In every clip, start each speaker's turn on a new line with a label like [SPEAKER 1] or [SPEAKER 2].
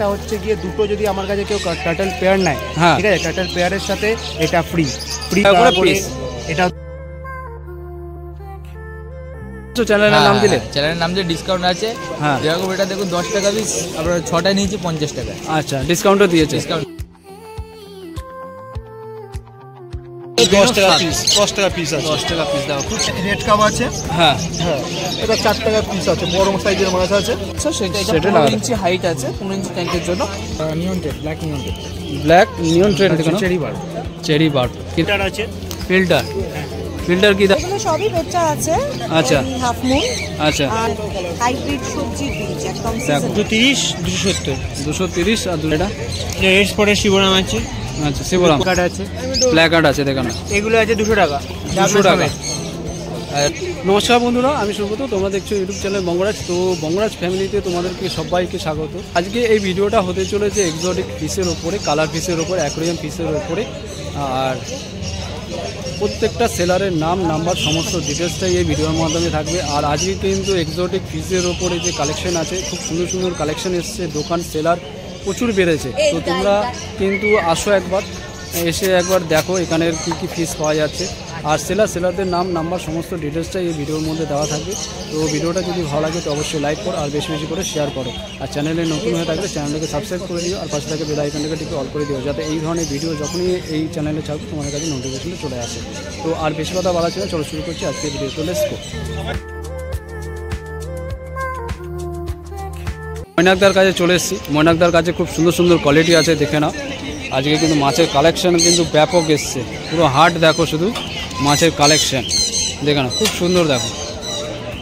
[SPEAKER 1] এটা হচ্ছে গিয়ে দুটো যদি আমার কাছে কেউ টার্টল পেয়ার নেয়, ঠিক আছে, টার্টল পেয়ারের সাথে এটা ফ্রি করে এটা।
[SPEAKER 2] চ্যানেলের নাম দিলে, চ্যানেলের নাম দিয়ে ডিসকাউন্ট আছে। হ্যাঁ, যেরকম এটা দেখুন 10 টাকা পিস, আমরা 6টা নিয়েছি 50 টাকা। আচ্ছা, ডিসকাউন্টও দিয়েছে। ডিসকাউন্ট
[SPEAKER 1] 10 টাকা পিস, 10 টাকা পিস আছে,
[SPEAKER 2] 10 টাকা পিস দাও।
[SPEAKER 1] রেড কাপ আছে। হ্যাঁ হ্যাঁ, এটা 4 টাকা পিস আছে, বড় সাইজের মাছ আছে। সেটা 15 ইঞ্চি হাইট আছে, 15 ইঞ্চি ট্যাঙ্কের জন্য। Neon tetra, black neon tetra, black neon tetra দেখুন। Cherry barb, cherry barb filter আছে। ফিল্টার, ফিল্টার কি দাম?
[SPEAKER 3] এগুলো সবই বেচা আছে।
[SPEAKER 1] আচ্ছা,
[SPEAKER 3] হাফ মুন।
[SPEAKER 1] আচ্ছা,
[SPEAKER 3] আর হাইব্রিড সবজি বীজ একদম
[SPEAKER 1] 230 270 230। আর এটা
[SPEAKER 4] রেড স্পটের শিবরাম আছে।
[SPEAKER 1] আচ্ছা, শিবরাম
[SPEAKER 4] কার্ড আছে,
[SPEAKER 1] ব্ল্যাক কার্ড আছে দেখুন।
[SPEAKER 4] এগুলো আছে 200 টাকা,
[SPEAKER 1] 200 টাকা। নমস্কার বন্ধুরা, আমি সুব্রত, তোমরা দেখছো ইউটিউব চ্যানেল বঙ্গরাজ। তো বঙ্গরাজ ফ্যামিলিতে তোমাদেরকে সবাইকে স্বাগত। আজকে এই ভিডিওটা হতে চলেছে এক্সোটিক ফিশের ওপরে, কালার ফিশের ওপরে, অ্যাকোয়ারিয়াম ফিশের ওপরে। আর প্রত্যেকটা সেলারের নাম, নাম্বার, সমস্ত ডিটেলসটাই এই ভিডিওর মাধ্যমে থাকবে। আর আজকে কিন্তু এক্সোটিক ফিশের ওপরে যে কালেকশন আছে, খুব সুন্দর সুন্দর কালেকশন এসছে। দোকান সেলার প্রচুর বেড়েছে। তো তোমরা কিন্তু আসো একবার, এসে একবার দেখো এখানের কী কী ফিশ পাওয়া যাচ্ছে। আর সেলারদের নাম, নাম্বার, সমস্ত ডিটেলসটাই এই ভিডিওর মধ্যে দেওয়া থাকবে। তো ভিডিওটা যদি ভালো লাগে তো অবশ্যই লাইক করো, আর বেশি বেশি করে শেয়ার করো। আর চ্যানেলে নতুন হয়ে থাকলে চ্যানেলটাকে সাবস্ক্রাইব করে দিও, আর পাশে থাকে বেল আইকনটাকে টিপে অল করে দিও, যাতে এই ধরনের ভিডিও যখনই এই চ্যানেলে ছাড়বো তোমাদের কাছে নোটিফিকেশনে চলে আসে। তো আর বেশি কথা বলা ছিল, চলো শুরু করছি আজকে ভিডিও। তো লেটস গো। মৈনাকদার কাছে চলে এসেছি। মৈনাকদার কাছে খুব সুন্দর সুন্দর কোয়ালিটি আছে, দেখে নাও। আজকে কিন্তু মাছের কালেকশন কিন্তু ব্যাপক এসছে, পুরো হাট দেখো, শুধু মাছের কালেকশন দেখে নাও, খুব সুন্দর দেখো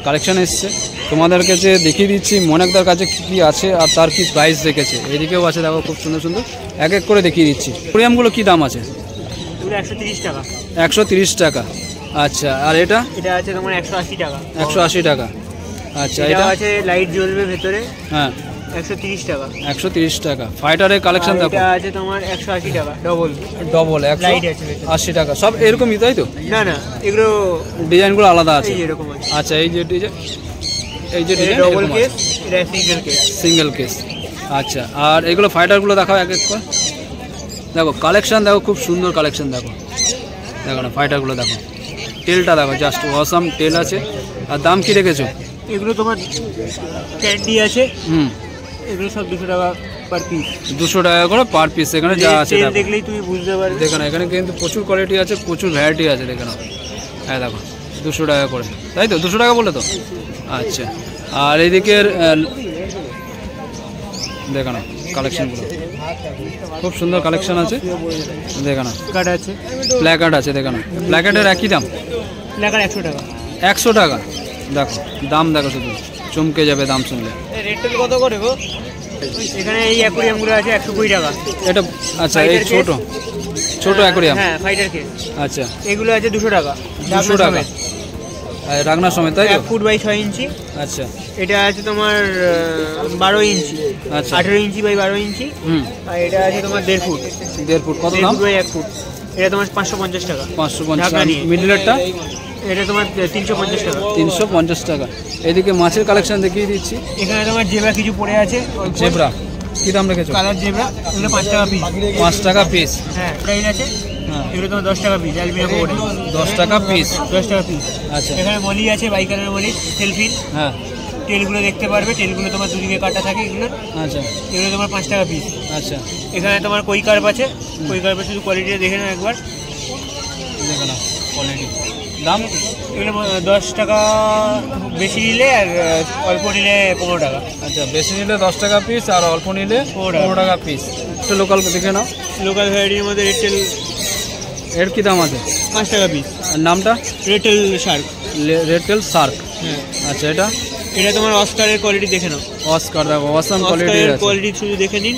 [SPEAKER 1] কালেকশন এসছে। তোমাদেরকে যে দেখিয়ে দিচ্ছি মৈনাকদার কাছে কী কী আছে আর তার কি প্রাইস রেখেছে। এদিকেও আছে দেখো, খুব সুন্দর সুন্দর, এক এক করে দেখিয়ে দিচ্ছি। অ্যাকোয়ারিয়ামগুলো কী দাম আছে?
[SPEAKER 4] 130 টাকা।
[SPEAKER 1] 130 টাকা। আচ্ছা, আর এটা?
[SPEAKER 4] এটা আছে তোমার 180 টাকা।
[SPEAKER 1] 180 টাকা। আচ্ছা,
[SPEAKER 4] এটা আছে লাইট জ্বলবে ভেতরে।
[SPEAKER 1] হ্যাঁ,
[SPEAKER 4] 130 টাকা।
[SPEAKER 1] 130 টাকা। ফাইটারের কালেকশন দেখো,
[SPEAKER 4] এটা আছে তোমার 180 টাকা, ডবল।
[SPEAKER 1] 180 টাকা। সব এরকমই তাই তো?
[SPEAKER 4] না না, এগুলো
[SPEAKER 1] ডিজাইনগুলো আলাদা আছে,
[SPEAKER 4] এরকম আছে।
[SPEAKER 1] আচ্ছা, এই যে ডিজাইন, এই যে ডিজাইন
[SPEAKER 4] ডবল কেস, এটা সিঙ্গেল কেস।
[SPEAKER 1] Single case. আচ্ছা, আর এগুলো ফাইটারগুলো দেখাও এক এক করে। দেখো কালেকশন দেখো, খুব সুন্দর কালেকশন দেখো, দেখো না ফাইটারগুলো দেখো। টেলটা দেখো, জাস্ট অসাম টেল আছে। আর দাম কি রেখেছো?
[SPEAKER 4] এগুলো তোমার ক্যান্ডি আছে। এগুলো সব 200 টাকা পার পিস।
[SPEAKER 1] 200 টাকা করে পার পিস। এখানে যা আছে
[SPEAKER 4] দেখলেই তুমি বুঝতে পারবে।
[SPEAKER 1] দেখো না, এখানে কিন্তু প্রচুর কোয়ালিটি আছে, প্রচুর ভ্যারাইটি আছে, দেখো না। হ্যাঁ দেখো, 200 টাকা করে, তাই তো? 200 টাকা বলে তো? আচ্ছা, আর এইদিকের দেখো না কালেকশনগুলো, খুব সুন্দর কালেকশন আছে, দেখো না।
[SPEAKER 4] কার্ড আছে,
[SPEAKER 1] ব্ল্যাক কার্ড আছে, দেখো না। ব্ল্যাক কার্ডের একই দাম?
[SPEAKER 4] ব্ল্যাক কার্ড 100 টাকা।
[SPEAKER 1] 100 টাকা। দেখো দাম দেখো, শুধু চমকে যাবে দাম শুনলে।
[SPEAKER 4] রেটটা কত করে গো? এখানে এই অ্যাকোয়ারিয়ামগুলো আছে 120 টাকা।
[SPEAKER 1] এটা আচ্ছা, এই ছোট ছোট অ্যাকোয়ারিয়াম।
[SPEAKER 4] হ্যাঁ, ফাইটার কেস।
[SPEAKER 1] আচ্ছা,
[SPEAKER 4] এগুলো আছে 200 টাকা।
[SPEAKER 1] 200 টাকা রাগনার সময়, তাই তো?
[SPEAKER 4] 1 ফুট বাই 6 ইঞ্চি।
[SPEAKER 1] আচ্ছা,
[SPEAKER 4] এটা আছে তোমার 12 ইঞ্চি।
[SPEAKER 1] আচ্ছা,
[SPEAKER 4] 18 ইঞ্চি বাই 12 ইঞ্চি। আর এটা আছে তোমার 1.5 ফুট।
[SPEAKER 1] 1.5 ফুট। কত দাম?
[SPEAKER 4] 1 ফুট। এটা তোমার 550 টাকা।
[SPEAKER 1] 550। মিডলেরটা?
[SPEAKER 4] এটা তোমার 350 টাকা।
[SPEAKER 1] 350 টাকা। এদিকে মাছের কালেকশন দেখিয়ে দিচ্ছি।
[SPEAKER 4] এখানে তোমার জেব্রা কিছু পড়ে আছে।
[SPEAKER 1] জেব্রা কি দাম রেখেছো?
[SPEAKER 4] কালার জেব্রা, এগুলো 5 টাকা পিস।
[SPEAKER 1] 5 টাকা পিস।
[SPEAKER 4] হ্যাঁ, প্রাইস আছে। এগুলো তোমার 10 টাকা পিস। অ্যালবিনো কোড
[SPEAKER 1] 10 টাকা পিস।
[SPEAKER 4] 10 টাকা পিস।
[SPEAKER 1] আচ্ছা,
[SPEAKER 4] এখানে মলি আছে, বাইকারের মলি, সেলফিন।
[SPEAKER 1] হ্যাঁ,
[SPEAKER 4] টেলগুলো দেখতে পারবে, টেলগুলো তোমার দুদিকে কাটা থাকে এগুলো।
[SPEAKER 1] আচ্ছা,
[SPEAKER 4] এগুলো তোমার 5 টাকা পিস।
[SPEAKER 1] আচ্ছা,
[SPEAKER 4] এখানে তোমার কই কার্প আছে। কই কার্পের শুধু কোয়ালিটিটা দেখে নাও একবার,
[SPEAKER 1] দেখো না কোয়ালিটি। দাম?
[SPEAKER 4] এগুলো 10 টাকা বেশি নিলে, আর অল্প নিলে 15 টাকা।
[SPEAKER 1] আচ্ছা, বেশি নিলে 10 টাকা পিস, আর অল্প নিলে 15 টাকা পিস। একটু লোকাল দেখে নাও।
[SPEAKER 4] লোকাল ভ্যারাইটির মধ্যে রেডটেল,
[SPEAKER 1] এর কি দাম আছে?
[SPEAKER 4] 5 টাকা পিস।
[SPEAKER 1] আর নামটা?
[SPEAKER 4] রেডটেল শার্ক।
[SPEAKER 1] রেডটেল শার্ক।
[SPEAKER 4] হ্যাঁ।
[SPEAKER 1] আচ্টা, এটা?
[SPEAKER 4] এটা তোমার অস্কারের কোয়ালিটি দেখে নাও।
[SPEAKER 1] অস্কার দেখো, অসাম কোয়ালিটি আছে।
[SPEAKER 4] কোয়ালিটি শুধু দেখে নিন।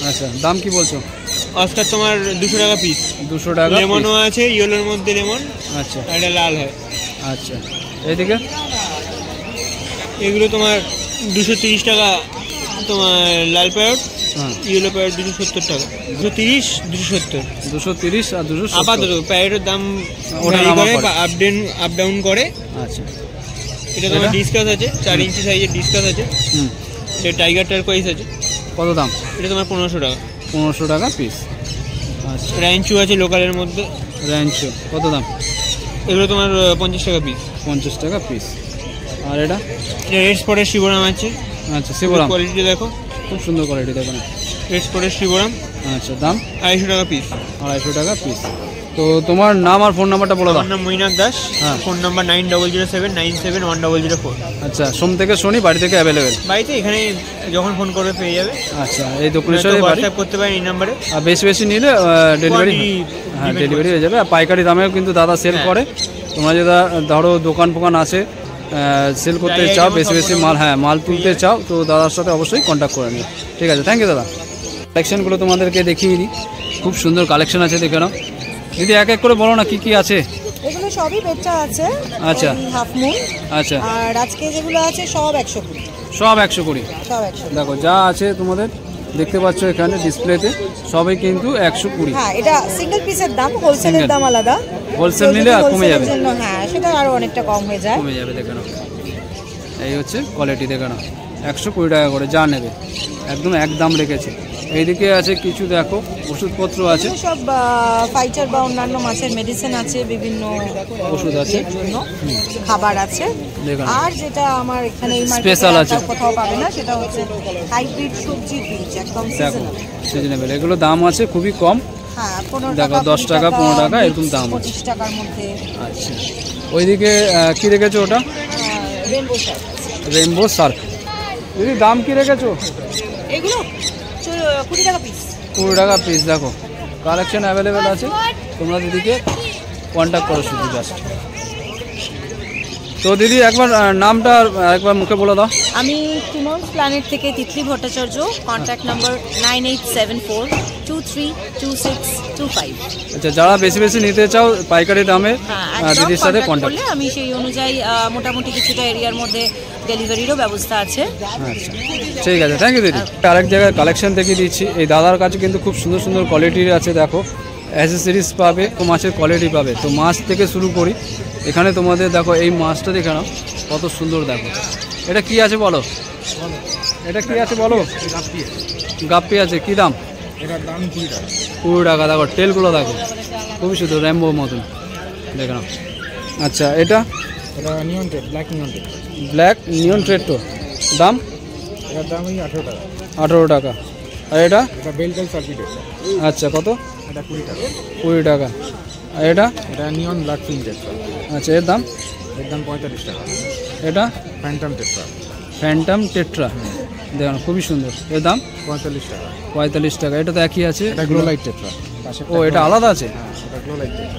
[SPEAKER 1] আচ্ছা, দাম কি বলছো?
[SPEAKER 4] অস্কার তোমার 200 টাকা পিস।
[SPEAKER 1] 200 টাকা।
[SPEAKER 4] লেমনও আছে, ইয়েলোর মধ্যে লেমন।
[SPEAKER 1] আচ্ছা,
[SPEAKER 4] আর এটা লাল হয়।
[SPEAKER 1] আচ্ছা, এইদিকে?
[SPEAKER 4] এগুলো তোমার 230 টাকা। তোমার লাল প্যারট, ইয়েলো প্যারট 270 টাকা। 230, 270।
[SPEAKER 1] 230 আর 270
[SPEAKER 4] আপাতত প্যারটের দাম আপ ডাউন করে।
[SPEAKER 1] আচ্ছা,
[SPEAKER 4] এটা তোমার ডিসকাস আছে, 4 ইঞ্চি সাইজের ডিসকাস আছে। এটা টাইগার টার্কোয়াইজ আছে।
[SPEAKER 1] কত দাম?
[SPEAKER 4] এটা তোমার 1500 টাকা।
[SPEAKER 1] 1500 টাকা পিস। আচ্ছা,
[SPEAKER 4] র্যাঞ্চু আছে লোকালের মধ্যে।
[SPEAKER 1] র্যাঞ্চো কত দাম?
[SPEAKER 4] এগুলো তোমার 50 টাকা পিস।
[SPEAKER 1] 50 টাকা পিস। আর এটা
[SPEAKER 4] রেড স্পটের শিবরাম আছে।
[SPEAKER 1] আচ্ছা, শিবরাম
[SPEAKER 4] কোয়ালিটি দেখো,
[SPEAKER 1] খুব সুন্দর কোয়ালিটি, দেখো না।
[SPEAKER 4] রেড স্পটের শিবরাম।
[SPEAKER 1] আচ্ছা, দাম
[SPEAKER 4] 250 টাকা পিস।
[SPEAKER 1] 250 টাকা পিস। তো তোমার নাম আর ফোন নাম্বারটা বলে দাও।
[SPEAKER 4] আমার নাম মৈনাক দাস।
[SPEAKER 1] হ্যাঁ।
[SPEAKER 4] Phone number 9007971004।
[SPEAKER 1] আচ্ছা, সোম থেকে শনি বাড়ি থেকে অ্যাভেলেবেল?
[SPEAKER 4] বাড়িতে এখানে যখন ফোন করে পেয়ে যাবে।
[SPEAKER 1] আচ্ছা, এই দক্ষিণেশ্বরে বাড়ি।
[SPEAKER 4] হোয়াটসঅ্যাপ করতে পারেন এই নাম্বারে।
[SPEAKER 1] আর বেশি বেশি নিলে ডেলিভারি, হ্যাঁ ডেলিভারি হয়ে যাবে। আর পাইকারি দামেও কিন্তু দাদা সেল করে। তোমরা যেটা ধরো দোকান ফোকান আছে, সেল করতে চাও, বেশি বেশি মাল, হ্যাঁ মাল তুলতে চাও, তো দাদার সাথে অবশ্যই কন্ট্যাক্ট করে নিও। ঠিক আছে, থ্যাংক ইউ দাদা। কালেকশনগুলো তোমাদেরকে দেখিয়ে দিই, খুব সুন্দর কালেকশন আছে, দেখে নাও। দিদি এক এক করে বলো না কি কি আছে।
[SPEAKER 3] এগুলো সবই বেচা আছে।
[SPEAKER 1] আচ্ছা।
[SPEAKER 3] Half moon.
[SPEAKER 1] আচ্ছা,
[SPEAKER 3] আর আজকে যেগুলো আছে সব 120।
[SPEAKER 1] সব 120।
[SPEAKER 3] সব 120।
[SPEAKER 1] দেখো যা আছে তোমাদের দেখতে পাচ্ছ এখানে ডিসপ্লেতে, সবই কিন্তু 120।
[SPEAKER 3] হ্যাঁ, এটা সিঙ্গেল পিসের দাম, হোলসেলের
[SPEAKER 1] Single।
[SPEAKER 3] দাম আলাদা।
[SPEAKER 1] হোলসেল
[SPEAKER 3] কেউ
[SPEAKER 1] নিলে
[SPEAKER 3] যদি
[SPEAKER 1] কমে যাবে।
[SPEAKER 3] wholesale এর জন্য, হ্যাঁ সেটা আরো অনেকটা কম হয়ে যায়।
[SPEAKER 1] কমে যাবে, দেখে নাও। এই হচ্ছে কোয়ালিটি, দেখে নাও। 120 টাকা করে যা নেবে, একদম এক দাম রেখেছে। এইদিকে আছে কিছু দেখো ওষুধপত্র আছে,
[SPEAKER 3] এগুলো সব ফাইটার বা অন্যান্য মাছের মেডিসিন আছে, বিভিন্ন
[SPEAKER 1] ওষুধ আছে,
[SPEAKER 3] ইয়ের জন্য খাবার আছে।
[SPEAKER 1] দেখুন।
[SPEAKER 3] আর যেটা আমার এখানে এই
[SPEAKER 1] Special আছে।
[SPEAKER 3] মার্কেটে কোথাও পাবে না, সেটা হচ্ছে হাইব্রিড সবজির বীজ, একদম
[SPEAKER 1] দেখো
[SPEAKER 3] সিজনাল।
[SPEAKER 1] সিজনেবল। এগুলো দাম আছে খুবই কম।
[SPEAKER 3] হ্যাঁ, 15
[SPEAKER 1] দেখো,
[SPEAKER 3] টাকা,
[SPEAKER 1] 10 টাকা, 15 টাকা এরকম দাম আছে।
[SPEAKER 3] 25 টাকার মধ্যে।
[SPEAKER 1] আচ্ছা, ওইদিকে কি রেখেছো ওটা?
[SPEAKER 3] Rainbow shirt.
[SPEAKER 1] Rainbow Surf. দিদি দাম কি রেখেছো?
[SPEAKER 3] এগুলো 20 টাকা পিস।
[SPEAKER 1] 20 টাকা পিস। দেখো কালেকশন অ্যাভেলেবেল আছে, তোমরা দিদিকে কন্ট্যাক্ট করো শুধু জাস্ট। তো দিদি একবার নামটা একবার মুখে বলে দাও।
[SPEAKER 3] আমি টিমন্স প্ল্যানেট থেকে তিতলি ভট্টাচার্য। Contact number 9874232625।
[SPEAKER 1] আচ্ছা, যারা বেশি বেশি নিতে চাও পাইকারি দামে দিদির সাথে কন্ট্যাক্ট।
[SPEAKER 3] করলে আমি সেই অনুযায়ী মোটামুটি কিছুটা এরিয়ার মধ্যে ডেলিভারিরও ব্যবস্থা আছে।
[SPEAKER 1] আচ্ছা, ঠিক আছে, থ্যাংক ইউ দিদি। আরেক জায়গায় কালেকশন দেখিয়ে দিচ্ছি। এই দাদার কাছে কিন্তু খুব সুন্দর সুন্দর কোয়ালিটির আছে, দেখো অ্যাসেসরিজ পাবে, তো মাছের কোয়ালিটি পাবে। তো মাছ থেকে শুরু করি, এখানে তোমাদের দেখো এই মাছটা দেখে নাও কত সুন্দর। দেখো এটা কি আছে বলো, এটা কি আছে বলো? গাপ্পি আছে, কি দাম?
[SPEAKER 5] এটার দাম 20 টাকা।
[SPEAKER 1] 20 টাকা। দেখো টেলগুলো দেখো খুবই সুন্দর, র্যাম্বো মতন, দেখে নাও। আচ্ছা, এটা
[SPEAKER 5] এটা neon tetra, black neon tetra.
[SPEAKER 1] Black neon tetra, দাম?
[SPEAKER 5] এটার দাম ওই 18 টাকা।
[SPEAKER 1] 18 টাকা। আর এটা?
[SPEAKER 5] এটা বেলকাল সার্কিটের।
[SPEAKER 1] আচ্ছা, কত?
[SPEAKER 5] এটা 20 টাকা।
[SPEAKER 1] 20 টাকা। আর এটা?
[SPEAKER 5] এটা নিয়ন ব্ল্যাক ফিন টেপ।
[SPEAKER 1] আচ্ছা, এর দাম?
[SPEAKER 5] এর দাম 45 টাকা।
[SPEAKER 1] এটা
[SPEAKER 5] ফ্যান্টম টেপ।
[SPEAKER 1] ফ্যান্টাম টেট্রা, দেখুন খুবই সুন্দর, এর দাম
[SPEAKER 5] 45 টাকা।
[SPEAKER 1] 45 টাকা। এটা তো একই আছে।
[SPEAKER 5] এটা গ্লো লাইট টেপ।
[SPEAKER 1] ও, এটা আলাদা আছে?
[SPEAKER 5] হ্যাঁ, এটা glow light tape.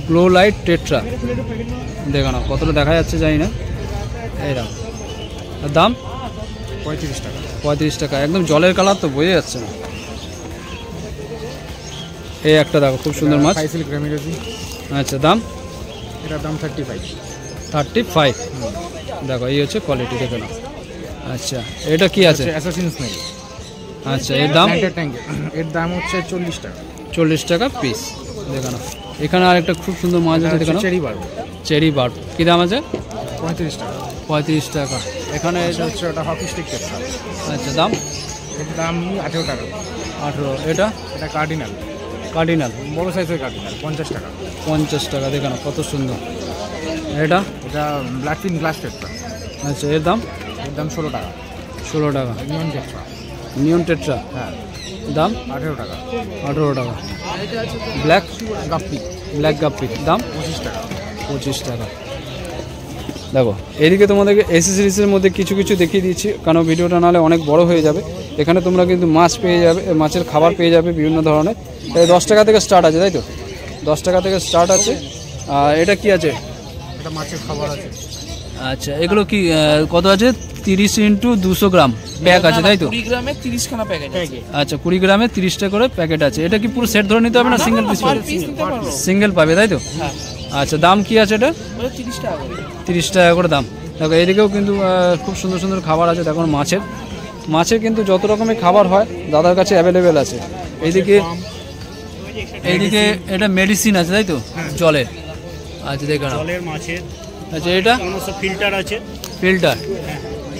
[SPEAKER 1] Glow light টেট্রা, দেখো না কতটা দেখা যাচ্ছে জানি না। এইরকম দাম
[SPEAKER 5] 35 টাকা।
[SPEAKER 1] 35 টাকা। একদম জলের কালার তো বোঝা যাচ্ছে না। এই একটা দেখো খুব সুন্দর মাছ।
[SPEAKER 5] ফাইসিল গ্রামিরেজি।
[SPEAKER 1] আচ্ছা, দাম?
[SPEAKER 5] এটার দাম 35।
[SPEAKER 1] 35। দেখো এই হচ্ছে কোয়ালিটি, দেখে নাও। আচ্ছা, এটা কি আছে?
[SPEAKER 5] Assassin snake.
[SPEAKER 1] আচ্ছা, এর দাম?
[SPEAKER 5] এর দাম হচ্ছে 40 টাকা।
[SPEAKER 1] 40 টাকা পিস, দেখে নাও। এখানে আরেকটা খুব সুন্দর মাছ আছে, দেখে নাও।
[SPEAKER 5] Cherry barb.
[SPEAKER 1] চেরি বার্ব, কি দাম আছে?
[SPEAKER 5] 35 টাকা।
[SPEAKER 1] 35 টাকা। এখানে
[SPEAKER 5] এটা হচ্ছে ওটা হকি স্টিক টেপ।
[SPEAKER 1] আচ্ছা, দাম?
[SPEAKER 5] এর দাম 18 টাকা।
[SPEAKER 1] 18। এটা?
[SPEAKER 5] এটা কার্ডিনাল।
[SPEAKER 1] কার্ডিনাল,
[SPEAKER 5] বড় সাইজের কার্ডিনাল, 50 টাকা।
[SPEAKER 1] 50 টাকা, দেখে নাও কত সুন্দর। এটা?
[SPEAKER 5] এটা ব্ল্যাক ফিন গ্লাস টেপ।
[SPEAKER 1] আচ্ছা, এর দাম?
[SPEAKER 5] এর দাম 16 টাকা।
[SPEAKER 1] 16 টাকা।
[SPEAKER 5] নিয়ন টেপ।
[SPEAKER 1] নিয়ন টেট্রা,
[SPEAKER 5] হ্যাঁ,
[SPEAKER 1] দাম?
[SPEAKER 5] 18 টাকা।
[SPEAKER 1] 18 টাকা। ব্ল্যাক
[SPEAKER 5] গাপ্পি,
[SPEAKER 1] ব্ল্যাক গাপ্পি, দাম?
[SPEAKER 5] 25 টাকা।
[SPEAKER 1] 25 টাকা। দেখো এদিকে তোমাদেরকে এসি সিরিজের মধ্যে কিছু কিছু দেখিয়ে দিচ্ছি, কারণ ভিডিওটা নাহলে অনেক বড় হয়ে যাবে। এখানে তোমরা কিন্তু মাছ পেয়ে যাবে, মাছের খাবার পেয়ে যাবে বিভিন্ন ধরনের। এই 10 টাকা থেকে স্টার্ট আছে, তাই তো? 10 টাকা থেকে স্টার্ট আছে। আর এটা কি আছে?
[SPEAKER 5] এটা মাছের খাবার আছে।
[SPEAKER 1] আচ্ছা, এগুলো কি কত আছে? 30 × 200 গ্রাম প্যাক আছে, তাই তো?
[SPEAKER 2] 20 গ্রামে 30 খানা প্যাকেট আছে।
[SPEAKER 1] আচ্ছা, 20 গ্রামে 30 টাকা করে প্যাকেট আছে। এটা কি পুরো সেট ধরে নিতে হবে না সিঙ্গেল পিস?
[SPEAKER 2] পিস নিতে পারবো।
[SPEAKER 1] সিঙ্গেল পাবে, তাই তো?
[SPEAKER 2] হ্যাঁ,
[SPEAKER 1] আচ্ছা, দাম কি আছে এটা?
[SPEAKER 2] ওটা 30 টাকা করে।
[SPEAKER 1] 30 টাকা করে দাম। দেখো এদিকেও কিন্তু খুব সুন্দর সুন্দর খাবার আছে। দেখো মাছের কিন্তু যত রকমের খাবার হয় দাদার কাছে অ্যাভেলেবেল আছে। এইদিকে এটা মেডিসিন আছে, তাই তো? জলের। আচ্ছা, দেখো
[SPEAKER 4] জলের মাছের।
[SPEAKER 1] আচ্ছা, এটা
[SPEAKER 4] ফিল্টার আছে।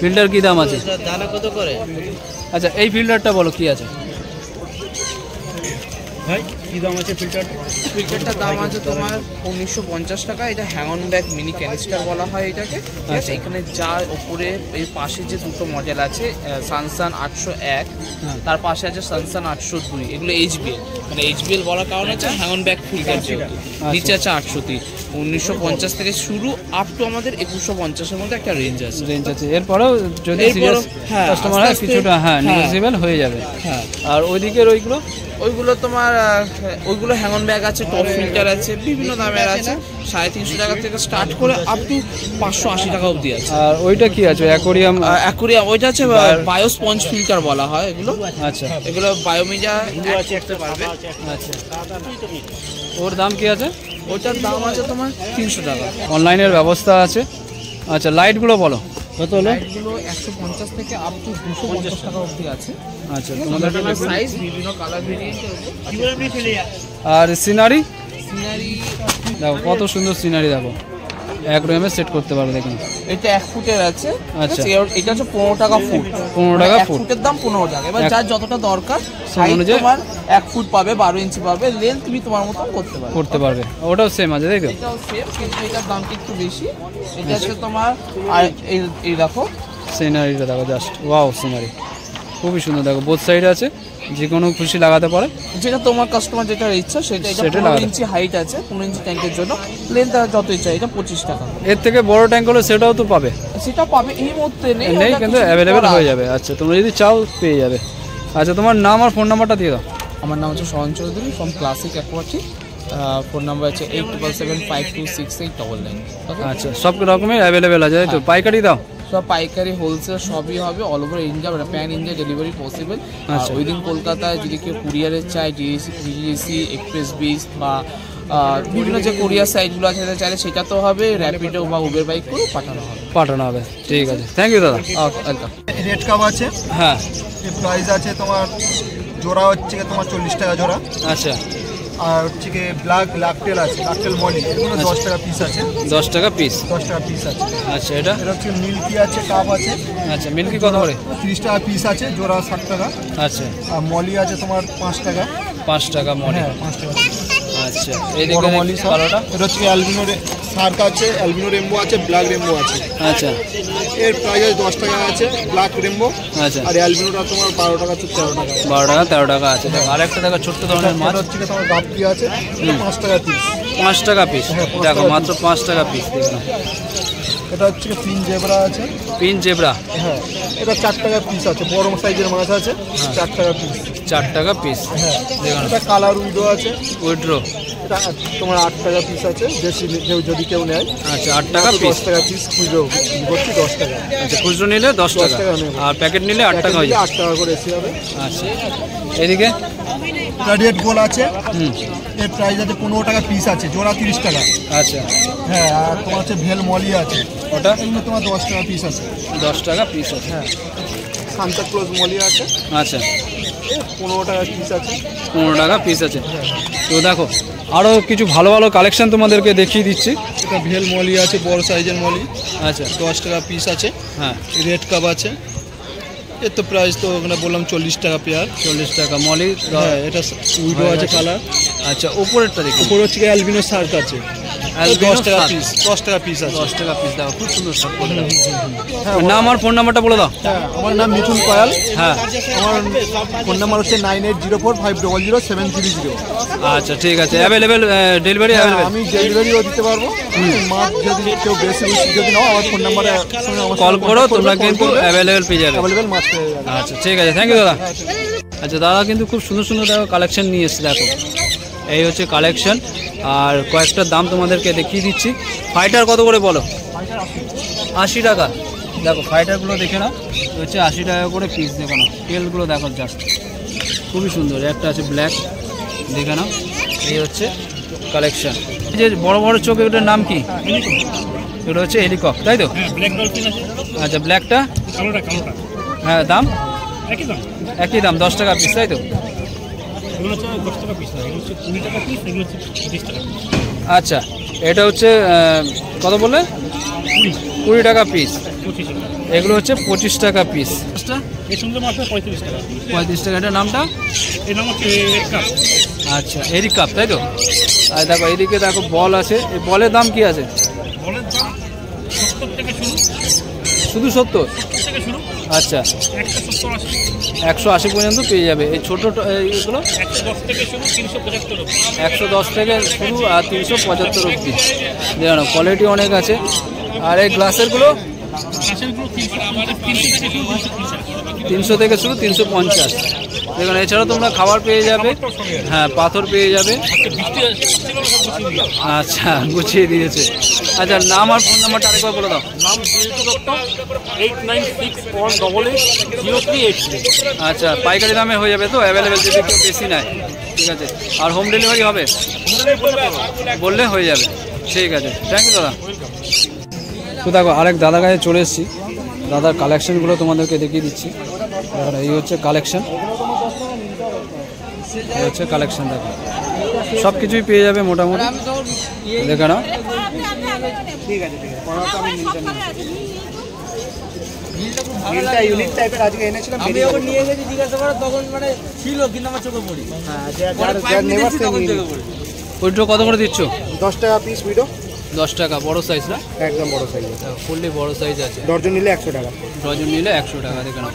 [SPEAKER 1] ফিল্টার কি দাম আছে? আচ্ছা এই ফিল্টারটা বলো কি আছে?
[SPEAKER 4] ভাই কি দাম আছে ফিল্টার?
[SPEAKER 6] ফিল্টারটার দাম আছে তোমার 1950 টাকা। এটা হ্যাঙ্গন ব্যাগ মিনি ক্যানিস্টার বলা হয় এটাকে। ঠিক আছে, এখানে যা ওপরে এই পাশে যে দুটো মডেল আছে সানসান 801, তার পাশে আছে সানসান 802, এগুলো এইচবিএল, মানে এইচবিএল বলার কারণ হচ্ছে হ্যাঙ্গন ব্যাগ ফিল্টার যেহেতু। নিচে আছে 803, 1950 থেকে শুরু আপ টু আমাদের 2150-এর মধ্যে একটা রেঞ্জ আছে।
[SPEAKER 1] এরপরেও যদি সিরিয়াস কাস্টমার হয় কিছুটা নেগোসিয়েবল হয়ে যাবে।
[SPEAKER 6] হ্যাঁ,
[SPEAKER 1] আর ওইদিকের
[SPEAKER 6] ওইগুলো তোমার ওইগুলো হ্যাঙ্গন ব্যাগ আছে, টপ ফিল্টার আছে, বিভিন্ন দামের আছে। 350 টাকা থেকে স্টার্ট করে আপ টু 580 টাকা অবধি আছে।
[SPEAKER 1] আর ওইটা কি আছে? অ্যাকোরিয়াম
[SPEAKER 6] ওইটা আছে বায়ো স্পঞ্জ ফিল্টার বলা হয় এগুলো।
[SPEAKER 1] আচ্ছা,
[SPEAKER 6] এগুলো বায়োমিজা আছে একটা পারবে।
[SPEAKER 1] আচ্ছা, ওর দাম কি আছে?
[SPEAKER 6] ওইটার দাম আছে তোমার 300 টাকা।
[SPEAKER 1] অনলাইনের ব্যবস্থা আছে। আচ্ছা, লাইটগুলো বলো কত হলো?
[SPEAKER 6] লাইটগুলো 150 থেকে আপ টু 250 টাকা অবধি আছে।
[SPEAKER 1] আচ্ছা, তোমাদের
[SPEAKER 6] সাইজ বিভিন্ন কালার ভেরিয়েন্ট।
[SPEAKER 1] আর সিনারি
[SPEAKER 6] সিনারি
[SPEAKER 1] দেখো কত সুন্দর সিনারি, দেখো এক রুমে সেট করতে পারো। দেখুন
[SPEAKER 6] এটা 1 ফুটের আছে।
[SPEAKER 1] আচ্ছা,
[SPEAKER 6] এটা হচ্ছে 15 টাকা ফুট।
[SPEAKER 1] 15 টাকা ফুট,
[SPEAKER 6] ফুটের দাম 15 টাকা। এবার যার যতটা দরকার
[SPEAKER 1] সেই অনুযায়ী
[SPEAKER 6] তোমার 1 ফুট পাবে, 12 ইঞ্চি পাবে, লেন্থ তুমি তোমার মতো করতে পারবে।
[SPEAKER 1] ওটাও সেম আছে, তাই তো?
[SPEAKER 6] এটাও সেম, কিন্তু এটার দামটা একটু বেশি। এটা হচ্ছে তোমার, আর এই দেখো
[SPEAKER 1] সিনারিটা দেখো, জাস্ট ওয়াও সিনারি খুবই সুন্দর। দেখো বোথ সাইড আছে, যে কোনো খুশি লাগাতে পারে,
[SPEAKER 6] যেটা তোমার কাস্টমার যেটা ইচ্ছা সেটা। এটা 15 ইঞ্চি হাইট আছে, 15 ইঞ্চি ট্যাঙ্কের জন্য। লেন্থ যত ইচ্ছা, এটা 25 টাকা।
[SPEAKER 1] এর থেকে বড় ট্যাঙ্ক হলে সেটাও তো পাবে?
[SPEAKER 6] সেটা পাবে, এই মুহূর্তে নেই,
[SPEAKER 1] কিন্তু অ্যাভেলেবেল হয়ে যাবে। আচ্ছা, তোমরা যদি চাও পেয়ে যাবে। আচ্ছা, তোমার নাম আর ফোন নাম্বারটা দিয়ে দাও।
[SPEAKER 6] আমার নাম হচ্ছে শরণ Chowdhury, from classic aquatic. Phone number আছে 8775268999।
[SPEAKER 1] আচ্ছা, সব রকমের অ্যাভেলেবেল আছে, তাই তো? পাইকারি দাও?
[SPEAKER 6] সব পাইকারি, হোলসেল সবই হবে। All over India, pan India delivery possible.
[SPEAKER 1] আচ্ছা,
[SPEAKER 6] উইদিন কলকাতায় যদি কেউ কুরিয়ারে চায়, ডিএসি, এক্সপ্রেস বিস বা বিভিন্ন যে কোরিয়ার সাইটগুলো আছে সেটা চাইলে সেটা তো হবে। র্যাপিডো বা উবের বাইক করে পাঠানো হবে। ঠিক আছে, থ্যাংক ইউ দাদা। ওয়েলকাম।
[SPEAKER 5] রেড কাপ আছে,
[SPEAKER 1] হ্যাঁ,
[SPEAKER 5] এর প্রাইস আছে তোমার জোড়া হচ্ছে তোমার 40 টাকা জোড়া।
[SPEAKER 1] আচ্ছা,
[SPEAKER 5] আর হচ্ছে কি লাকটেল আছে, লাকটেল মলি, এগুলো 10 টাকা পিস আছে।
[SPEAKER 1] 10 টাকা পিস?
[SPEAKER 5] 10 টাকা পিস আছে।
[SPEAKER 1] আচ্ছা, এটা
[SPEAKER 5] হচ্ছে মিল্কি আছে, কাপ আছে।
[SPEAKER 1] আচ্ছা, মিল্কি কত করে?
[SPEAKER 5] 30 টাকা পিস আছে, জোড়া 60 টাকা।
[SPEAKER 1] আচ্ছা,
[SPEAKER 5] আর মলি আছে তোমার 5 টাকা।
[SPEAKER 1] 5 টাকা মলি?
[SPEAKER 5] হ্যাঁ, 5 টাকা।
[SPEAKER 1] আচ্ছা,
[SPEAKER 5] বড় মলি কালোটা, এটা হচ্ছে অ্যালবিনো শার্ক আছে, অ্যালবিনো রেমবো আছে, ব্ল্যাক রেমবো আছে।
[SPEAKER 1] আচ্ছা,
[SPEAKER 5] এর প্রাইস আছে 10 টাকা আছে ব্ল্যাক রেমবো।
[SPEAKER 1] আচ্ছা,
[SPEAKER 5] আর অ্যালবিনোটা তোমার 12 টাকা থেকে 13 টাকা।
[SPEAKER 1] 12 টাকা 13 টাকা আছে। দেখো আরেকটা দেখো ছোট্ট ধরনের মাছ
[SPEAKER 5] হচ্ছে তোমার গাপ্পি আছে, 5 টাকা পিস।
[SPEAKER 1] 5 টাকা পিস?
[SPEAKER 5] হ্যাঁ, 5
[SPEAKER 1] দেখো
[SPEAKER 5] টাকা
[SPEAKER 1] মাত্র 5 টাকা পিস। দেখুন,
[SPEAKER 5] এটা হচ্ছে পিন জেব্রা আছে।
[SPEAKER 1] Pin zebra?
[SPEAKER 5] হ্যাঁ, এটা 4 টাকা পিস আছে, বড় সাইজের মাছ আছে, 4 টাকা পিস।
[SPEAKER 1] 4 টাকা পিস?
[SPEAKER 5] হ্যাঁ,
[SPEAKER 1] দেখুন,
[SPEAKER 5] এটা কালার উইডো আছে,
[SPEAKER 1] উইড্রো,
[SPEAKER 5] এটা তোমার 8 টাকা পিস আছে। যদি কেউ নেয়।
[SPEAKER 1] আচ্ছা, 8 টাকা পিস?
[SPEAKER 5] 10 টাকা পিস খুচরো করছি, 10 টাকা।
[SPEAKER 1] আচ্ছা, খুচরো নিলে 10 টাকা, আর প্যাকেট নিলে 8 টাকা হয়ে যাবে?
[SPEAKER 5] 8 টাকা করে এসে হবে।
[SPEAKER 1] আচ্ছা, এদিকে
[SPEAKER 5] রেড গোল আছে, এর প্রাইস আছে 15 টাকা পিস আছে, জোড়া 30 টাকা।
[SPEAKER 1] আচ্ছা,
[SPEAKER 5] হ্যাঁ, আর তোমার হচ্ছে ভেল মলি আছে,
[SPEAKER 1] ওটা
[SPEAKER 5] এগুলো তোমার 10 টাকা পিস আছে।
[SPEAKER 1] 10 টাকা পিস আছে?
[SPEAKER 5] হ্যাঁ, সান্তা ক্লজ মলি আছে।
[SPEAKER 1] আচ্ছা,
[SPEAKER 5] 15 টাকা পিস আছে।
[SPEAKER 1] 15 টাকা পিস আছে। তো দেখো আরও কিছু ভালো ভালো কালেকশন তোমাদেরকে দেখিয়ে দিচ্ছি।
[SPEAKER 5] এটা ভেল মলি আছে, বড় সাইজের মলি।
[SPEAKER 1] আচ্ছা,
[SPEAKER 5] 10 টাকা পিস আছে।
[SPEAKER 1] হ্যাঁ,
[SPEAKER 5] রেড কাপ আছে, এর তো প্রাইস তো ওখানে বললাম 40 টাকা পেয়ার।
[SPEAKER 1] 40 টাকা মলি।
[SPEAKER 5] হ্যাঁ, এটা উইডো আছে কালার।
[SPEAKER 1] আচ্ছা, উপরেরটা দেখি,
[SPEAKER 5] উপরে হচ্ছে অ্যালবিনো শার্ক আছে, 10 টাকা পিস। 10 টাকা পিস আছে।
[SPEAKER 1] 10 টাকা পিস। দেখো খুব সুন্দর সব করে দাও। নাম আর ফোন নাম্বারটা বলে দাও।
[SPEAKER 5] হ্যাঁ, আমার নাম মিঠুন কয়াল।
[SPEAKER 1] হ্যাঁ,
[SPEAKER 5] আমার ফোন নাম্বার হচ্ছে 9804500730।
[SPEAKER 1] আচ্ছা, ঠিক আছে। Available delivery?
[SPEAKER 5] আমি ডেলিভারিও দিতে পারবো। মাছ যদি কেউ বেশি যদি নাও, আমার ফোন নাম্বারে
[SPEAKER 1] কল করো, তোমরা কিন্তু অ্যাভেলেবেল পেয়ে যাবে।
[SPEAKER 5] অ্যাভেলেবেল মাছ পেয়ে যাবে।
[SPEAKER 1] আচ্ছা, ঠিক আছে, থ্যাংক ইউ দাদা। আচ্ছা, দাদা কিন্তু খুব সুন্দর সুন্দর দেখো কালেকশন নিয়ে এসছে। দেখো এই হচ্ছে কালেকশন, আর কয়েকটার দাম তোমাদেরকে দেখিয়ে দিচ্ছি। ফাইটার কত করে বলো? 80 টাকা। দেখো ফাইটারগুলো দেখে নাও, হচ্ছে 80 টাকা করে পিস। দেখো না, তেলগুলো দেখো জাস্ট খুবই সুন্দর। একটা আছে ব্ল্যাক, দেখে নাও। এই হচ্ছে কালেকশন। এই যে বড় বড় চোখ, এটার নাম কি? এটা হচ্ছে হেলিকপ, তাই তো? আচ্ছা, ব্ল্যাকটা? হ্যাঁ, দাম একই দাম, 10 টাকা পিস, তাই তো? আচ্ছা, এটা হচ্ছে কত বললে? 20 টাকা পিস। এগুলো হচ্ছে 25 টাকা পিস।
[SPEAKER 4] এই সমুদ্র মাছ 35 টাকা।
[SPEAKER 1] 35 টাকা। এটার নামটা?
[SPEAKER 4] এর নাম হচ্ছে এরিক কাপ।
[SPEAKER 1] আচ্ছা, এরিক কাপ, তাই তো? আর দেখো এদিকে দেখো বল আছে, এই বলের দাম কি আছে?
[SPEAKER 4] বলের দাম 70 থেকে শুরু।
[SPEAKER 1] শুধু 70
[SPEAKER 4] থেকে শুরু।
[SPEAKER 1] আচ্ছা,
[SPEAKER 4] 170
[SPEAKER 1] 180 পর্যন্ত পেয়ে যাবে। এই ছোটো এইগুলো
[SPEAKER 4] 110 থেকে শুরু 375 অবধি।
[SPEAKER 1] 110 থেকে শুরু আর 375 অবধি। দেখো কোয়ালিটি অনেক আছে। আর এই গ্লাসেরগুলো
[SPEAKER 4] কাঁচেরগুলো 300 আমাদের 300 থেকে শুরু
[SPEAKER 1] 300 থেকে শুরু 350। দেখুন এছাড়াও তোমরা খাবার পেয়ে যাবে, হ্যাঁ পাথর পেয়ে যাবে। আচ্ছা, গুছিয়ে দিয়েছে। আচ্ছা, নাম আর ফোন নাম্বারটা আরেকবার বলে দাও।
[SPEAKER 4] নাম বিজু দত্ত 8961880383।
[SPEAKER 1] আচ্ছা, পাইকারি দামে হয়ে যাবে তো, অ্যাভেলেবেল যদি কেউ বেশি নেয়? ঠিক আছে। আর হোম ডেলিভারি হবে? বললে হয়ে যাবে। ঠিক আছে, থ্যাংক ইউ দাদা। তো দেখো আরেক দাদার কাছে চলে এসেছি, দাদার কালেকশনগুলো তোমাদেরকে দেখিয়ে দিচ্ছি। দেখো এই হচ্ছে কালেকশন, এই হচ্ছে কালেকশন। দেখো সব কিছুই পেয়ে যাবে মোটামুটি, দেখে নাও। ওইটা কত করে দিচ্ছ?
[SPEAKER 5] 10 টাকা পিস ভিডিও।
[SPEAKER 1] 10 টাকা। বড় সাইজ না?
[SPEAKER 5] একদম বড় সাইজ,
[SPEAKER 1] ফুললি বড় সাইজ আছে।
[SPEAKER 5] ডজন নিলে 100 টাকা।
[SPEAKER 1] ডজন নিলে 100 টাকা। দেখে নাও।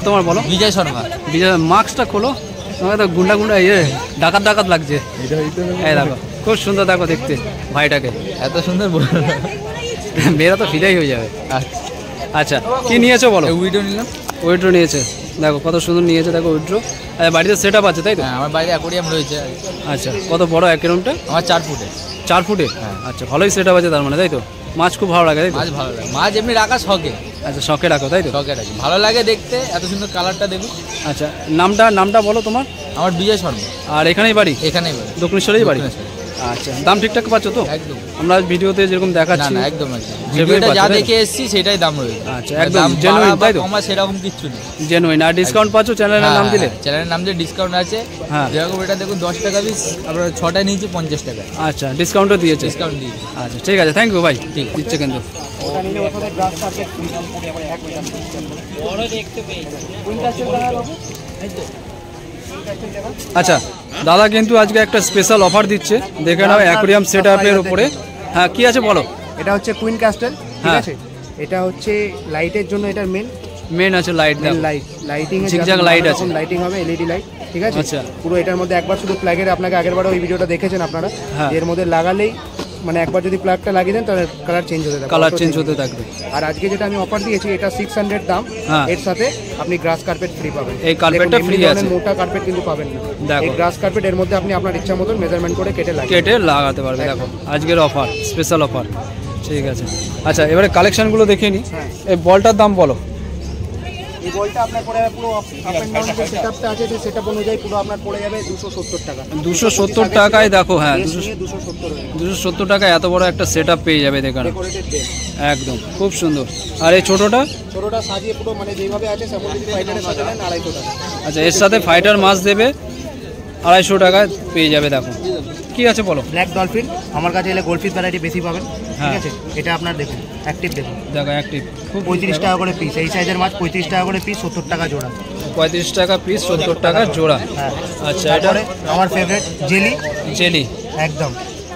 [SPEAKER 1] তোমার বলো।
[SPEAKER 2] বিজয় শর্মা।
[SPEAKER 1] বিজয়, মাস্কটা খোলো, তোমাকে তো গুন্ডা গুন্ডা ইয়ে ডাকাত ডাকাত লাগছে। এই দেখো খুব সুন্দর, দেখো দেখতে ভাইটাকে,
[SPEAKER 2] এত সুন্দর
[SPEAKER 1] মেয়েরা তো ফিদাই হয়ে যাবে। আচ্ছা, কি নিয়েছো বলো?
[SPEAKER 2] উইডো নিলাম।
[SPEAKER 1] উইড্রো নিয়েছে, দেখো কত সুন্দর নিয়েছে। দেখো উইড্রো। আচ্ছা, বাড়িতে সেট আপ আছে তাই তো?
[SPEAKER 2] হ্যাঁ, আমার বাইরে অ্যাকোরিয়াম রয়েছে।
[SPEAKER 1] আচ্ছা, কত বড় অ্যাকোরিয়ামটা?
[SPEAKER 2] আমার 4 ফুটে।
[SPEAKER 1] 4 ফুটে?
[SPEAKER 2] হ্যাঁ।
[SPEAKER 1] আচ্ছা, ভালোই সেট আপ আছে তার মানে, তাই তো? মাছ খুব ভালো লাগে তাই তো?
[SPEAKER 2] মাছ ভালো লাগে, মাছ এমনি রাখা শখে।
[SPEAKER 1] আচ্ছা, শখে রাখো তাই তো?
[SPEAKER 2] শখে রাখি, ভালো লাগে দেখতে, এত সুন্দর কালারটা দেখুন।
[SPEAKER 1] আচ্ছা, নামটা বলো তোমার।
[SPEAKER 2] আমার বিজয় শর্মা।
[SPEAKER 1] আর এখানেই বাড়ি?
[SPEAKER 2] এখানেই বাড়ি,
[SPEAKER 1] দক্ষিণেশ্বরেই বাড়ি। আচ্ছা, দাম ঠিকঠাক পাচ্ছ তো?
[SPEAKER 2] একদম।
[SPEAKER 1] আমরা ভিডিওতে যেরকম
[SPEAKER 2] না
[SPEAKER 1] দেখাচ্ছি
[SPEAKER 2] না, একদম ভিডিওটা যা দেখে এসেছি সেটাই দাম রয়েছে।
[SPEAKER 1] আচ্ছা, একদম জেনুইন তাই তো?
[SPEAKER 2] আমার সেরকম কিচ্ছু নেই,
[SPEAKER 1] জেনুইন। আর ডিসকাউন্ট পাচ্ছ চ্যানেলের নাম দিলে?
[SPEAKER 2] চ্যানেলের নাম দিয়ে ডিসকাউন্ট আছে।
[SPEAKER 1] হ্যাঁ,
[SPEAKER 2] যেরকম এটা দেখুন 10 টাকা পিস, আমরা 6টা নিয়েছি 50 টাকা।
[SPEAKER 1] আচ্ছা, ডিসকাউন্টও দিয়েছে?
[SPEAKER 2] ডিসকাউন্ট দিয়েছি।
[SPEAKER 1] আচ্ছা, ঠিক আছে, থ্যাংক ইউ ভাই। ঠিক দিচ্ছে কিন্তু। আচ্ছা, দাদা কিন্তু আজকে একটা স্পেশাল অফার দিচ্ছে, দেখে নাও অ্যাকোরিয়াম সেট আপের উপরে। হ্যাঁ, কি আছে বলো?
[SPEAKER 5] এটা হচ্ছে কুইন ক্যাস্টেল, ঠিক
[SPEAKER 1] হ্যাঁ।
[SPEAKER 5] আছে? এটা হচ্ছে লাইটের জন্য, এটার
[SPEAKER 1] মেন আছে লাইট,
[SPEAKER 5] লাইটিং
[SPEAKER 1] ঝিকঝাক লাইট আছে,
[SPEAKER 5] লাইটিং হবে, এলইডি লাইট, ঠিক আছে?
[SPEAKER 1] আচ্ছা।
[SPEAKER 5] পুরো এটার মধ্যে একবার শুধু প্লাগের, আপনাকে আগেরবার ওই ভিডিওটা দেখেছেন আপনারা,
[SPEAKER 1] হ্যাঁ।
[SPEAKER 5] এর মধ্যে লাগালেই মানে একবার যদি প্লাগটা লাগিয়ে দেন তাহলে কালার চেঞ্জ হতে থাকবে,
[SPEAKER 1] কালার চেঞ্জ হতে থাকবে।
[SPEAKER 5] আর আজকে যেটা আমি অফার দিয়েছি এটা 600 দাম,
[SPEAKER 1] হ্যাঁ।
[SPEAKER 5] এর সাথে আপনি গ্রাস কার্পেট ফ্রি পাবেন।
[SPEAKER 1] এই কার্পেটটা ফ্রি আছে,
[SPEAKER 5] মোটা কার্পেট কিন্তু পাবেন না।
[SPEAKER 1] দেখো।
[SPEAKER 5] এই গ্রাস কার্পেট এর মধ্যে আপনি আপনার ইচ্ছা মতন মেজারমেন্ট করে কেটে
[SPEAKER 1] লাগাতে পারবে। দেখো আজকের অফার, স্পেশাল অফার। ঠিক আছে। আচ্ছা, এবারে কালেকশনগুলো দেখে নিই। এই বলটার দাম বলো।
[SPEAKER 5] এই বলটা আপনার পড়ে যাবে পুরো আপ এন্ড ডাউন যে সেটআপটা আছে, সেই সেটআপ অনুযায়ী পুরো আপনার পড়ে যাবে 270 টাকা।
[SPEAKER 1] 270 টাকায় দেখো, হ্যাঁ
[SPEAKER 5] 270
[SPEAKER 1] 270 টাকায় এত বড় একটা সেট আপ পেয়ে যাবে, দেখো একদম খুব সুন্দর। আর এই ছোটটা
[SPEAKER 5] সাজিয়ে পুরো মানে যেভাবে আছে সেমন যদি ফাইটারের সাথে নেন 250 টাকা।
[SPEAKER 1] আচ্ছা, এর সাথে ফাইটার মাছ দেবে 250 টাকায় পেয়ে যাবে। দেখো কি আছে বলো।
[SPEAKER 5] ব্ল্যাক ডলফিন, আমার কাছে এলে গোল্ডফিশ ভ্যারাইটি বেশি পাবেন,
[SPEAKER 1] হ্যাঁ।
[SPEAKER 5] ঠিক আছে? এটা আপনার দেখুন অ্যাক্টিভ, দেখুন
[SPEAKER 1] দেখো অ্যাক্টিভ, খুব
[SPEAKER 5] 35 টাকা করে পিস। এই সাইজের মাছ 35 টাকা করে পিস, 70 টাকা জোড়া।
[SPEAKER 1] 35 টাকা পিস, 70 টাকা জোড়া।
[SPEAKER 5] হ্যাঁ।
[SPEAKER 1] আচ্ছা, এটা
[SPEAKER 5] তারপরে আমার ফেভারিট
[SPEAKER 1] জেলি,
[SPEAKER 5] একদম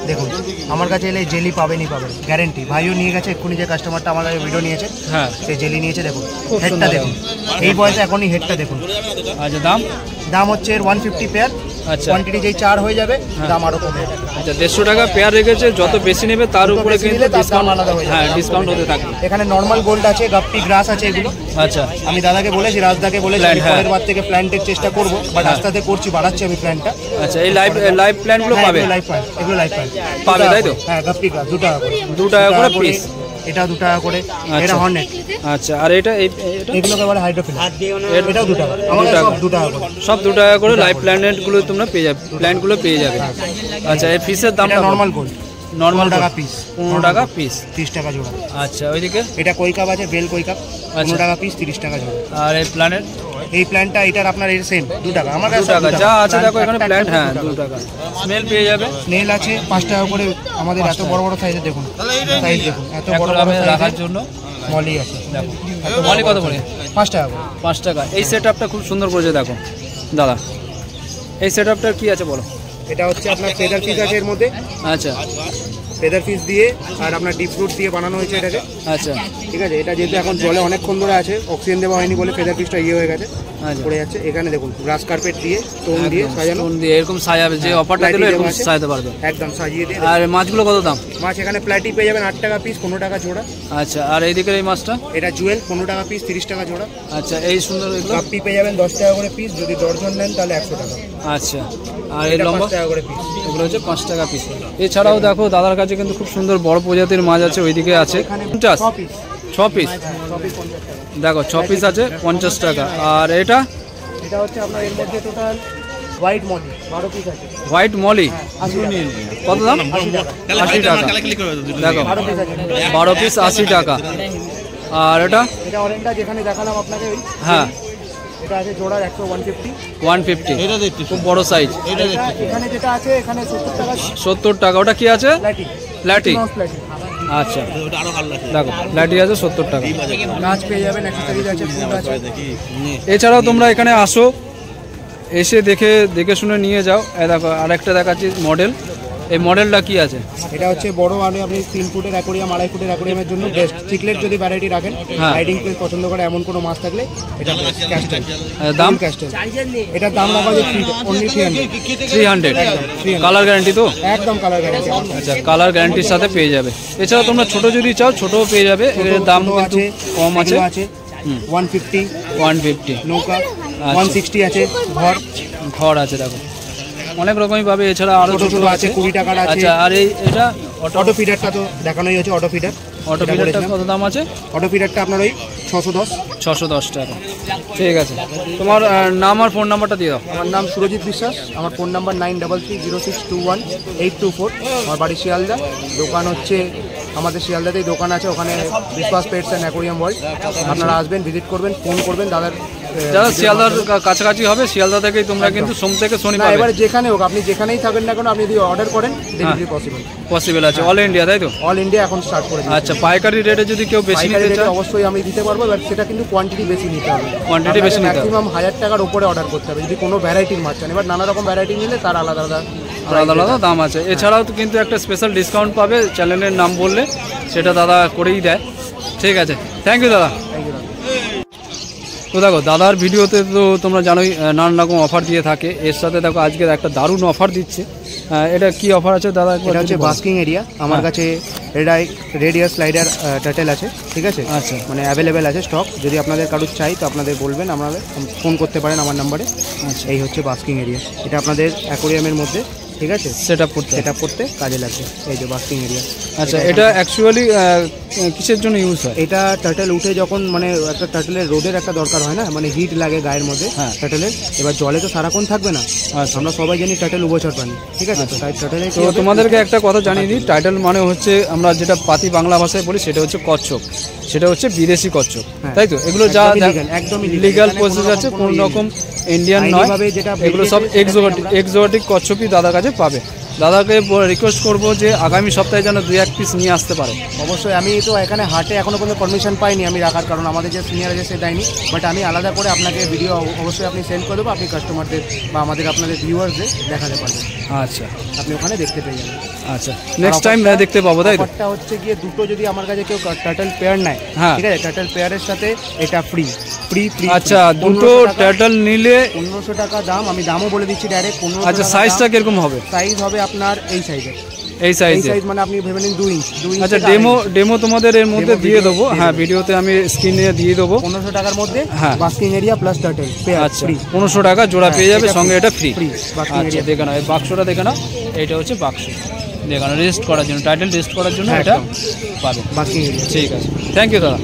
[SPEAKER 5] দেখুন আমার কাছে এলে জেলি পাবেনই পাবেন, গ্যারেন্টি। ভাইও নিয়ে গেছে এক্ষুনি, যে কাস্টমারটা আমার কাছে ভিডিও নিয়েছে,
[SPEAKER 1] হ্যাঁ
[SPEAKER 5] সেই জেলি নিয়েছে। দেখুন
[SPEAKER 1] খুব
[SPEAKER 5] হেডটা
[SPEAKER 1] সুন্দর।
[SPEAKER 5] দেখুন, এই বয়সে এখনই হেডটা দেখুন।
[SPEAKER 1] আচ্ছা,
[SPEAKER 5] দাম হচ্ছে এর 150 পেয়ার।
[SPEAKER 1] আচ্ছা,
[SPEAKER 5] কোয়ান্টিটি যেই 4 হয়ে যাবে দাম আরো কমে যাবে।
[SPEAKER 1] আচ্ছা 150 টাকা পেয়ার রেখেছে, যত বেশি নেবে তার
[SPEAKER 5] যত
[SPEAKER 1] উপরে
[SPEAKER 5] বেশি
[SPEAKER 1] কিন্তু
[SPEAKER 5] নিলে তার দাম
[SPEAKER 1] ডিসকাউন্ট,
[SPEAKER 5] আলাদা হয়ে যাবে।
[SPEAKER 1] হ্যাঁ ডিসকাউন্ট হতে থাকবে।
[SPEAKER 5] এখানে নর্মাল গোল্ড আছে, গাপ্পি, গ্রাস আছে এগুলো।
[SPEAKER 1] আচ্ছা,
[SPEAKER 5] আমি দাদাকে বলেছি, রাজদাকে বলেছি
[SPEAKER 1] Plant, হ্যাঁ।
[SPEAKER 5] পরের বার থেকে প্ল্যান্টের চেষ্টা করবো, বাট
[SPEAKER 1] হ্যাঁ।
[SPEAKER 5] আস্তে আস্তে করছি, বাড়াচ্ছি আমি প্ল্যানটা।
[SPEAKER 1] আচ্ছা, এই লাইভ প্ল্যানগুলো পাবে?
[SPEAKER 5] লাইফ প্ল্যান, এগুলো লাইফ প্ল্যান
[SPEAKER 1] পাবে, তাই তো?
[SPEAKER 5] হ্যাঁ, গাপ্পি গ্রাস 2 টাকা করে,
[SPEAKER 1] 2 টাকা করে পিস।
[SPEAKER 5] এটা 2 টাকা করে, এটা হর্নেট।
[SPEAKER 1] আচ্ছা, আর এটা
[SPEAKER 5] এগুলো একেবারে হাইড্রোফিল, এটাও 2 টাকা। আমার কাছে সব 2 টাকা করে,
[SPEAKER 1] সব 2 টাকা করে লাইভ প্ল্যানেটগুলো তোমরা পেয়ে যাবে, প্ল্যানগুলো পেয়ে যাবে। আচ্ছা, এই ফিসের দামটা
[SPEAKER 5] নর্মাল গোল্ড
[SPEAKER 1] নর্মাল
[SPEAKER 5] 15 টাকা পিস,
[SPEAKER 1] 15 টাকা পিস,
[SPEAKER 5] 30 টাকা জোড়া।
[SPEAKER 1] আচ্ছা, ওইদিকে
[SPEAKER 5] এটা কই কাপ আছে, বেল কই কাপ, 15 টাকা পিস, 30 টাকা জোড়া।
[SPEAKER 1] আর এই প্ল্যানেট,
[SPEAKER 5] এই প্ল্যানটা এটার আপনার এর সেম 2 টাকা। আমার
[SPEAKER 1] 2 টাকা যা আছে, দেখো এখানে প্ল্যান্ট, হ্যাঁ 2 টাকা। স্মেল পেয়ে যাবে,
[SPEAKER 5] স্নেল আছে 5 টাকা করে। আমাদের এত বড় বড় সাইজে দেখুন, সাইজ দেখুন, এত বড় বড়
[SPEAKER 1] রাখার
[SPEAKER 5] সাইজের
[SPEAKER 1] জন্য
[SPEAKER 5] মলি আছে
[SPEAKER 1] দেখো মলি কত করে?
[SPEAKER 5] 5 টাকা করে।
[SPEAKER 1] 5 টাকা। এই সেট আপটা খুব সুন্দর করেছে দেখো দাদা। এই সেট আপটার কী আছে বলো?
[SPEAKER 5] এটা হচ্ছে আপনার ফেদার ফিস আছে এর মধ্যে,
[SPEAKER 1] আচ্ছা
[SPEAKER 5] ফেদার ফিস দিয়ে আর আপনার ডিপ ফ্রুট দিয়ে বানানো হয়েছে এটাকে।
[SPEAKER 1] আচ্ছা
[SPEAKER 5] ঠিক আছে, এটা যেহেতু এখন জলে অনেকক্ষণ ধরে আছে, অক্সিজেন দেওয়া হয়নি বলে ফেদার ফিসটা হয়ে গেছে,
[SPEAKER 1] আচ্ছা
[SPEAKER 5] পড়ে যাচ্ছে। এখানে দেখুন গ্রাস কার্পেট দিয়ে স্টোন দিয়ে সাজানো,
[SPEAKER 1] স্টোন দিয়ে এরকম সাজাবে, যে অফারটা দিলে এরকম সাজাতে পারবে
[SPEAKER 5] একদম সাজিয়ে দিয়ে।
[SPEAKER 1] আর মাছগুলো কত দাম?
[SPEAKER 5] মাছ এখানে প্ল্যাটি পেয়ে যাবেন 8 টাকা পিস, 15 টাকা জোড়া।
[SPEAKER 1] আচ্ছা আর এইদিকের এই মাছটা?
[SPEAKER 5] এটা জুয়েল 15 টাকা পিস, 30 টাকা জোড়া।
[SPEAKER 1] আচ্ছা এই সুন্দর এগুলো?
[SPEAKER 5] কাপ্পি পেয়ে যাবেন 10 টাকা করে পিস, যদি দর্জন নেন তাহলে 100 টাকা।
[SPEAKER 1] আচ্ছা আর এই লম্বা?
[SPEAKER 5] 5 টাকা করে পিস।
[SPEAKER 1] এগুলো হচ্ছে 5 টাকা পিস। এছাড়াও দেখো দাদার কাছে কিন্তু খুব সুন্দর বড় প্রজাতির মাছ আছে, ওইদিকে আছে 50 6 পিস। দেখো 6 পিস আছে 50 টাকা। আর এটা?
[SPEAKER 5] এটা হচ্ছে আপনার এর মধ্যে টোটাল হোয়াইট মলি 12 পিস আছে।
[SPEAKER 1] হোয়াইট মলি কত দাম? 80 টাকা। দেখো 12 পিস 80 টাকা। আর এটা?
[SPEAKER 5] এটা অরেঞ্জটা যেখানে দেখালাম আপনাকে,
[SPEAKER 1] হ্যাঁ
[SPEAKER 5] এটা আছে জোড়া 150।
[SPEAKER 1] 150 খুব বড় সাইজ।
[SPEAKER 5] এখানে যেটা আছে এখানে 70 টাকা।
[SPEAKER 1] 70 টাকা। ওটা কি আছে?
[SPEAKER 5] প্ল্যাটি।
[SPEAKER 1] প্ল্যাটি।
[SPEAKER 5] প্ল্যাটি।
[SPEAKER 1] আচ্ছা দেখো প্ল্যাটি আছে 70 টাকা।
[SPEAKER 5] গাছ পেয়ে যাবেন, অ্যাক্সেসরিজ আছে, ফুল আছে।
[SPEAKER 1] এছাড়াও তোমরা এখানে আসো, এসে দেখে শুনে নিয়ে যাও। এই দেখো আরেকটা দেখাচ্ছি মডেল। এই মডেলটা কি আছে?
[SPEAKER 5] এটা হচ্ছে বড় মানে আপনি 3 ফুটের অ্যাকোরিয়াম, 2.5 ফুটের অ্যাকোরিয়ামের জন্য বেস্ট। চিকলেট যদি ভ্যারাইটি রাখেন,
[SPEAKER 1] হ্যাঁ।
[SPEAKER 5] রাইডিং প্লেস পছন্দ করে এমন কোনো মাছ থাকলে এটা ক্যাস্টেল।
[SPEAKER 1] দাম?
[SPEAKER 5] ক্যাস্টেল। এটার দাম রাখা আছে অনলি
[SPEAKER 1] 300। কালার গ্যারান্টি তো?
[SPEAKER 5] একদম কালার গ্যারান্টি।
[SPEAKER 1] আচ্ছা কালার গ্যারান্টির সাথে পেয়ে যাবে। এছাড়া তোমরা ছোট যদি চাও ছোটও পেয়ে যাবে, এর দাম কিন্তু কম আছে।
[SPEAKER 5] 150
[SPEAKER 1] 150
[SPEAKER 5] নৌকা, 160 আছে
[SPEAKER 1] ঘর আছে। দেখো অনেক রকমই পাবে। এছাড়া আরো
[SPEAKER 5] ছোট ছোট আছে 20 টাকার আছে।
[SPEAKER 1] আচ্ছা আর এটা
[SPEAKER 5] অটো ফিডারটা তো দেখানোই হচ্ছে, অটো ফিডার।
[SPEAKER 1] অটো ফিডারটা কত দাম আছে?
[SPEAKER 5] অটো ফিডারটা আপনার ওই
[SPEAKER 1] 610 টাকা। ঠিক আছে, তোমার নাম আর ফোন নাম্বারটা দিয়ে দাও।
[SPEAKER 5] আমার নাম সুরজিৎ বিশ্বাস, আমার ফোন নাম্বার 9330621824। আমার বাড়ি শিয়ালদা, দোকান হচ্ছে আমাদের শিয়ালদাতেই দোকান আছে, ওখানে বিশ্বাস পেটস অ্যান্ড অ্যাকোরিয়াম ওয়ার্ল্ড। আপনারা আসবেন, ভিজিট করবেন, ফোন করবেন।
[SPEAKER 1] যারা শিয়ালদার কাছাকাছি হবে, শিয়ালদা থেকেই তোমরা কিন্তু সোম থেকে শনি পাবে।
[SPEAKER 5] এবারে যেখানে হোক, আপনি যেখানেই থাকেন না কেন, আপনি যদি অর্ডার করেন ডেলিভারি
[SPEAKER 1] পসিবল আছে। অল ইন্ডিয়া তাই তো?
[SPEAKER 5] অল ইন্ডিয়া এখন স্টার্ট করে দিয়েছি।
[SPEAKER 1] আচ্ছা পাইকারি রেটে যদি কেউ বেশি নিতে চায়
[SPEAKER 5] অবশ্যই আমি দিতে পারবো, বাট সেটা কিন্তু কোয়ান্টিটি বেশি নিতে হবে।
[SPEAKER 1] কোয়ান্টিটি বেশি নিতে হবে,
[SPEAKER 5] ম্যাক্সিমাম 1000 টাকার উপরে অর্ডার করতে হবে যদি কোনো ভ্যারাইটির মাছ চান। এবার নানা রকম ভ্যারাইটি নিলে তার আলাদা
[SPEAKER 1] আলাদা দাম আছে। এছাড়াও তো কিন্তু একটা স্পেশাল ডিসকাউন্ট পাবে চ্যানেলের নাম বললে, সেটা দাদা করেই দেয়। ঠিক আছে, থ্যাংক ইউ দাদা। তো দেখো দাদার ভিডিওতে তো তোমরা জানোই নানান রকম অফার দিয়ে থাকে। এর সাথে দেখো আজকে একটা দারুণ অফার দিচ্ছে। এটা কি অফার আছে দাদা?
[SPEAKER 5] এটা হচ্ছে বাস্কিং এরিয়া। আমার কাছে রেড ইয়ার স্লাইডার টার্টেল আছে, ঠিক আছে?
[SPEAKER 1] আচ্ছা
[SPEAKER 5] মানে অ্যাভেলেবেল আছে স্টক। যদি আপনাদের কারোর চাই তো আপনাদের বলবেন, আমাদের ফোন করতে পারেন আমার নাম্বারে।
[SPEAKER 1] আচ্ছা
[SPEAKER 5] এই হচ্ছে বাস্কিং এরিয়া, এটা আপনাদের অ্যাকোরিয়ামের মধ্যে, ঠিক আছে, সেট আপ করতে কাজে লাগবে। এই যে বাস্কিং এরিয়া।
[SPEAKER 1] আচ্ছা এটা অ্যাকচুয়ালি কিসের জন্য ইউজ হয়?
[SPEAKER 5] এটা টার্টেল উঠে যখন মানে একটা টার্টেলের রোদের একটা দরকার হয় না, মানে হিট লাগে গায়ের মধ্যে টার্টেলের। এবার জলে তো সারাক্ষণ থাকবে না, আমরা সবাই জানি টার্টেল উভচর প্রাণী, ঠিক আছে? তো তাই টার্টেলে
[SPEAKER 1] তো তোমাদেরকে একটা কথা জানিয়ে দিই, টাইটেল মানে হচ্ছে আমরা যেটা পাতি বাংলা ভাষায় বলি সেটা হচ্ছে কচ্ছপ, সেটা হচ্ছে বিদেশি কচ্ছপ, তাই তো? এগুলো যা
[SPEAKER 5] একদম
[SPEAKER 1] লিগাল প্রসেস আছে, কোন রকম ইন্ডিয়ান নয়, এগুলো সব এক্সোটিক কচ্ছপই দাদার কাছে পাবে। দাদাকে রিকোয়েস্ট করবো যে আগামী সপ্তাহে যেন 2-1 পিস নিয়ে আসতে পারে।
[SPEAKER 5] অবশ্যই। আমি তো এখানে হাটে এখনো পর্যন্ত পারমিশন পাইনি আমি রাখার, কারণ আমাদের যে সিনিয়র আছে সে দেয়নি। বাট আমি আলাদা করে আপনাকে ভিডিও অবশ্যই আপনি সেন্ড করে দেবো, আপনি কাস্টমারদের বা আপনাদের ভিউয়ার্সদের দেখাতে পারবেন।
[SPEAKER 1] আচ্ছা
[SPEAKER 5] আপনি ওখানে দেখতে পেয়ে যাবেন।
[SPEAKER 1] আচ্ছা নেক্সট টাইম দেখতে পাবো, তাই তো?
[SPEAKER 5] অফারটা হচ্ছে গিয়ে দুটো যদি আমার কাছে কেউ টার্টেল পেয়ার নেয়, ঠিক আছে, টার্টেল পেয়ারের সাথে এটা ফ্রি।
[SPEAKER 1] আচ্ছা দুটো টার্টেল নিলে
[SPEAKER 5] 1500 টাকা দাম। আমি দামও বলে দিচ্ছি ডাইরেক্ট 1500।
[SPEAKER 1] আচ্ছা সাইজটা কিরকম হবে?
[SPEAKER 5] সাইজ হবে আপনার এই সাইজের।
[SPEAKER 1] এই সাইজ
[SPEAKER 5] মানে আপনি ভেবে নিন 2 ইঞ্চ।
[SPEAKER 1] আচ্ছা ডেমো তোমাদের এর মধ্যে দিয়ে দেবো। হ্যাঁ ভিডিওতে আমি স্ক্রিনে দিয়ে দেবো।
[SPEAKER 5] 1500 টাকার মধ্যে basking area plus turtle pair.
[SPEAKER 1] আচ্ছা 1500 টাকা জোড়া পেয়ে যাবে, সঙ্গে এটা ফ্রি। আচ্ছা দেখে নাও, এই বাক্সটা দেখে নাও, এইটা হচ্ছে বাক্স দেখে নাও, রেজিস্ট করার জন্য, টাইটেল রেজিস্ট করার জন্য এটা পাবে বাস্কিং এরিয়া। ঠিক আছে, থ্যাংক ইউ দাদা।